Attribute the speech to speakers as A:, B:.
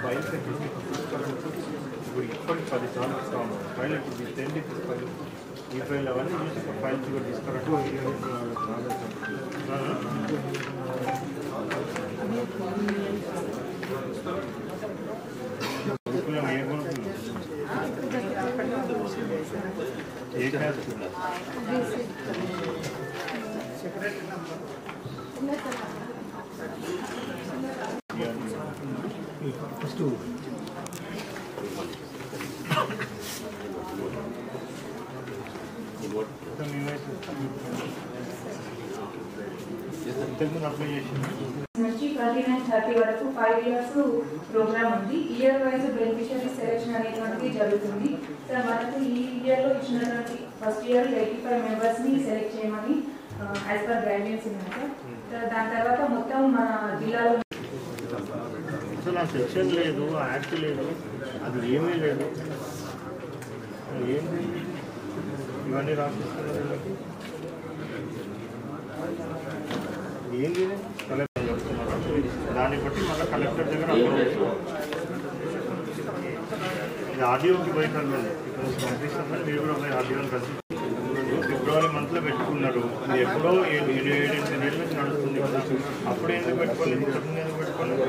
A: Files ఇప్పుడు ఇప్పటికి 10 సార్లు ఇస్తాము. ఫైల్ ఇప్పుడు 10 ఫైల్ ఈ ఫైల్ అవన్నీ చూసి ఫైల్స్ కూడా తీసుకున్నట్టు గురుకులం ఏ గురుకులం ఏ క్లాస్ ఫస్ట్
B: నుంచి 29-30 వరకు 5 years ప్రోగ్రామ్ ఉంది. ఇయర్ వైజ్ బెనిఫిషియరీ సెలెక్షన్ అనేటువంటిది జరుగుతుంది. సార్ మనకు ఈ ఇయర్లో ఇచ్చినటువంటి ఫస్ట్ ఇయర్ 85 మెంబర్స్ని సెలెక్ట్ చేయమని యాజ్ పర్ గైడ్లైన్స్ ఉన్నాయి సార్. దాని తర్వాత మొత్తం మన జిల్లాలో
A: అసలు ఆ సెక్షన్ లేదు, ఆ యాక్ట్ లేదు, అది ఏమీ లేదు. ఏంటి ఇవన్నీ రాసిస్తున్నారు? ఏంది కలెక్టర్ చెప్తున్నారు. దాన్ని బట్టి మళ్ళీ కలెక్టర్ దగ్గర ఇది ఆర్డీఓకి పోయి కలవండి. ఇక్కడ పంపిస్తామని మీరు కూడా పోయి ఆర్డీఓని కలిసి ఫిబ్రవరి మంత్లో పెట్టుకున్నారు. అది ఎప్పుడో 7-8 నెలల నుంచి నడుస్తుంది కదా. అప్పుడు ఎందుకు పెట్టుకోలేదు, ఇంతకుముందు ఎందుకు పెట్టుకోలేదు?